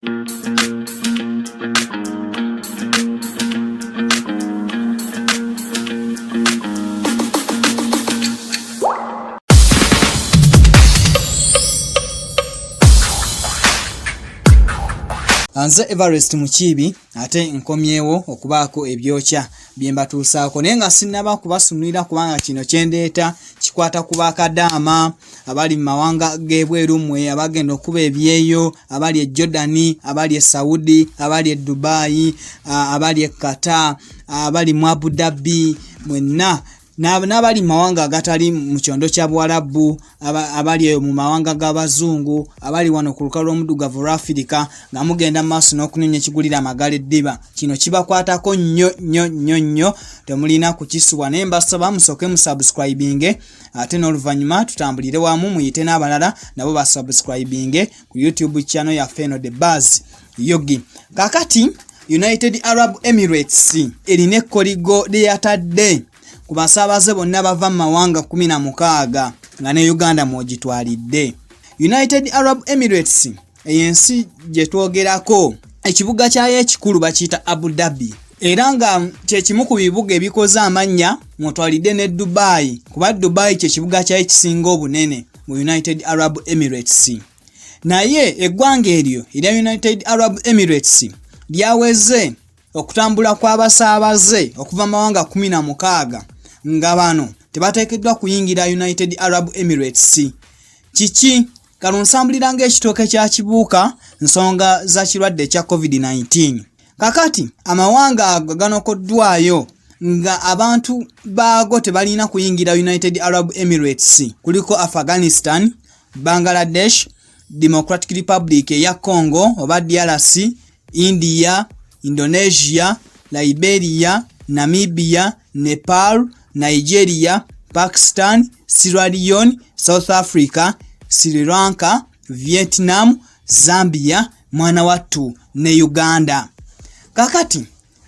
Anze Everest Mukiibi ate nkomyewo okubaako ebyokya byembatuusaako naye nga sinnaba kubasunulira kubanga kino kyendeeta kikwata ku bakadaama abali mu mawanga g'ebweru mmwe abagenda okuba ebyeyo abali e Jordan abali e Saudi abali e Dubai abali e Qatar abali mu Abu Dhabi mwenna n'abali mawanga agatali mu kyondo kya Bwarabu abali mu mawanga g'abazungu abali wano ku lukalu lw'omuddugavu lwa Afirika nga mugenda maaso n'okunoonya ekigulira amagala eddiba kino kibakwatako nnyo temulina kukisubwa naye mbasaba musooke musubscribinge ate n'oluvannyuma tutambulire wamu muyite n'abalala nabo basubscribinge ku YouTube channel yaffe eno The Buzz Yogi. Kakati United Arab Emirates erina ekkoligo lyeyatadde ku basaabaze bonna bava mu mawanga 16 nga ne Uganda mwogitwalidde. United Arab Emirates ensi gye twogerako ekibuga kyayo ekikulu bakiyita Abu Dhabi era nga kyekimu ku bibuga ebikoze amannya mwotwalidde ne Dubai kuba Dubai kyekibuga kyayo ekisinga obunene mu United Arab Emirates. Naye eggwanga eryo erya United Arab Emirates lyaweze okutambula kw'abasaabaze okuva mu mawanga 16 nga bano tebateekeddwa kuyingira United Arab Emirates. Kiki kalunsambulira ng'ekitooke kya kibuuka nsonga za kirwadde kya COVID-19. Kakati amawanga ganokoddwayo nga abantu baago tebalina kuyingira United Arab Emirates kuliko Afghanistan, Bangladesh, Democratic Republic ya Congo oba DRC, India, Indonesia, Liberia, Namibia, Nepal, Nigeria, Pakistan, Sierra Leone, South Africa, Sri Lanka, Vietnam, Zambia, mwana wattu ne Uganda. Kakati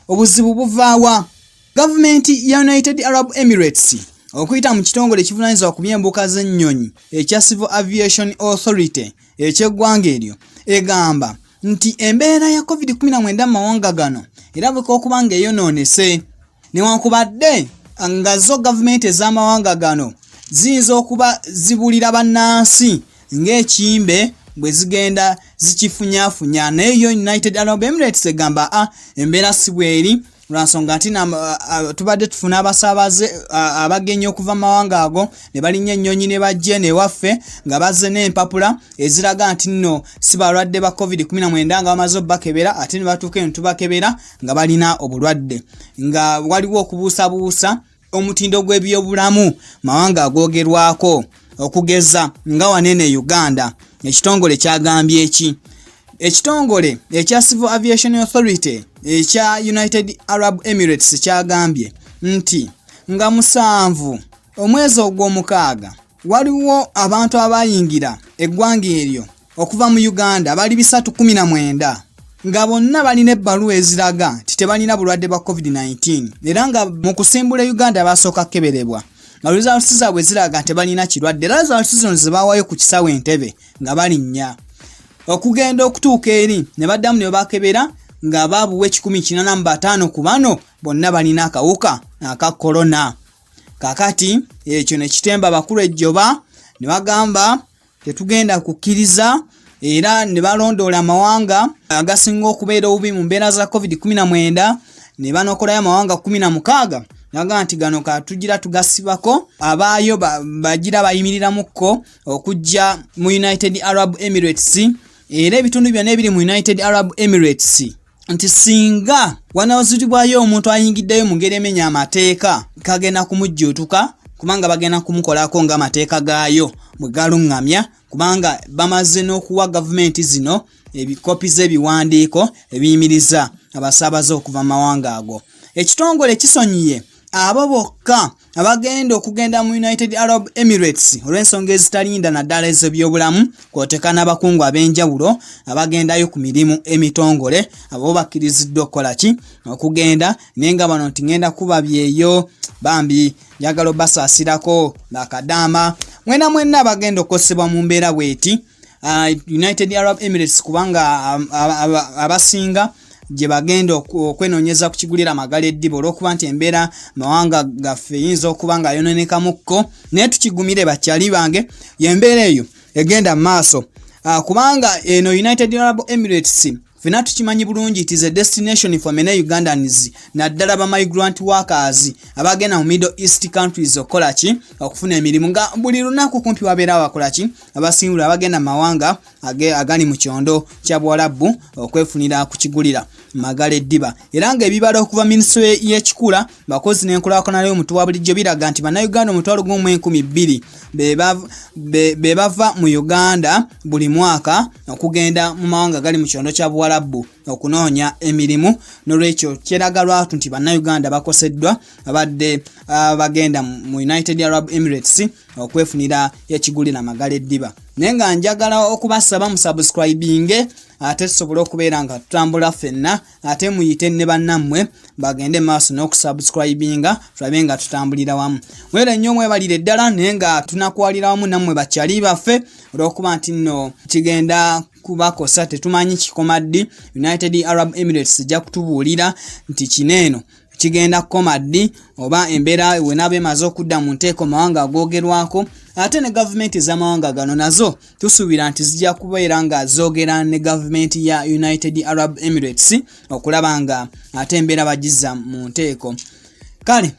obuzibu buvaawa gavumenti ya United Arab Emirates okuyita mu kitongole kivunaanyizibwa ku by'embuuka z'ennyonyi ekya Civil Aviation Authority eky'eggwanga eryo egamba nti embeera ya COVID-19 mu mawanga gano erabika okuba nga eyonoonese newankubadde nga zo gavumenti ez'amawanga gano ziyinza okuba zibulira bannansi ng'ekimbe bwe zigenda zikifunyaafunya naye yo United Arab Emirates egamba embeera si bweri lwansonga nti tubadde tufuna abasaabaze abagenyi okuva mu mawanga ago ne balinnya ennyonyi ne bajje ne waffe nga bazze n'empapula eziraga nti nno si balwadde ba COVID-19 nga bamaze obbakebera ate ne batuuka eno tubakebera nga balina obulwadde nga waliwo okubuusabuusa omutindo gw'ebyobulamu mawanga agoogerwako okugeza nga wanene Uganda. Ekitongole kyagambye eki ekitongole ekya Civil Aviation Authority ekya United Arab Emirates kyagambye nti nga 7 omwezi ogw'omukaaga waliwo abantu abayingira eggwanga eryo okuva mu Uganda bali 319 nga bonna balina ebbaluwa eziraga nti tebalina bulwadde bwa COVID-19 era nga mu kusimbula Uganda basooka keberebwa nga results zaabwe ziraga nti balina kirwadde era results zino zibaawayo ku kisawo Entebbe nga balinnya okugenda okutuuka eri ne baddamu ne bakebera nga babuwe 185 ku bano bonna balina akawuka aka corona. Kakati ekyo ne kitemba bakulu ejjoba ne bagamba tetugenda kukkiriza era ne balondoola amawanga agasinga okubeera obubi mu mbeera za COVID-19 ne banokolayo amawanga 16 naga nti gano katugira tugasibako abaayo bagira bayimiriramuko okujja mu United Arab Emirates era ebitundu byonna ebiri mu United Arab Emirates nti singa wanaozitibwayo omuntu ayingiddeyo mu ngeri emenya amateeka kagenda kumujjuutuka kubanga bagenda kumukolako nga amateeka gaayo bwe galungamya kubanga bamaze n'okuwa gavumenti zino ebikopi z'ebiwandiiko ebiyimiriza abasaabaze okuva mawanga ago. Ekitongole kisonyiye abo bokka abagenda okugenda mu United Arab Emirates olw'ensonga ezitalinda naddala ez'ebyobulamu kw'oteeka n'abakungu ab'enjawulo abagendayo ku mirimu emitongole abo bakkiriziddwa okukola ki okugenda naye nga bano nti ngenda kuba byeyo bambi njagala obbasaasirako bakadaama mwenna abagenda okukosebwa mu mbeera bweti United Arab Emirates kubanga abasinga je bagenda okwenonyeza kukigulira amagala eddiba olw'okuba nti embeera mawanga gaffe yinza okuba nga yononekamuko naye tukigumire bakyali bange yembeera eyo egenda maaso kubanga eno United Arab Emirates fena tukimanyi bulungi it is a destination for many Ugandans naddala ba migrant workers abagenda mu Middle East countries okolaki okufuna emirimu nga buli lunaku kumpi wabeera wakolaki abasingula abagenda mawanga agali mu kyondo kya Bwarabu okwefunira kukigulira magala eddiba era nga ebibala okuva Ministry y'ekikula bakozi n'enkulaakulana y'omuntu wa bulijjo biraga nti bannayuganda omutwalo gumu 1200 be bava mu Uganda buli mwaka okugenda mu mawanga gali mu kyondo kya Bwarabu okunoonya emirimu n'olwekyo kyeraga lwatu nti bannayuganda bakoseddwa abadde bagenda mu United Arab Emirates okwefunira ekigulira amagala eddiba naye nga njagala okubasaba mu subscribing ate tusobole okubeera nga tutambula ffenna ate muyite ne bannammwe bagende maaso n'okusubscribinga tulabe nga tutambulira wamu mwera nnyo mwebalire ddala naye nga tunakwalira wamu nammwe bakyali baffe olw'okuba nti nno kigenda kubakosa tetumanyi kikomaddi United Arab Emirates ejja kutubuulira nti kineeno kigenda komaddi oba embeera wenabe maze okudda mu nteeko mawanga agoogerwako ate ne gavumenti z'amawanga gano nazo tusuubira nti zijja kubeera nga zoogera ne gavumenti ya United Arab Emirates okulaba nga ate embeera bagizza mu nteeko kale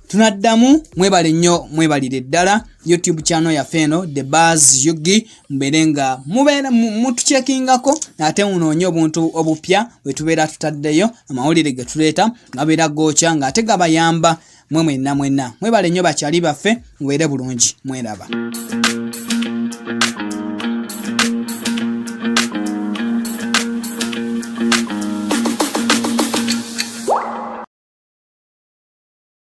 tunaddamu mwebale nnyo mwebalire ddala YouTube channel yaffe eno The Buzz Yugi mbere nga mubeera mutuchekingako ate munoonye obuntu obupya bwe tubeera tutaddeyo amawulire ge tuleeta gabeera goocha nga ate gabayamba mwenna mwebale nnyo bakyali baffe mubeere bulungi mweraba.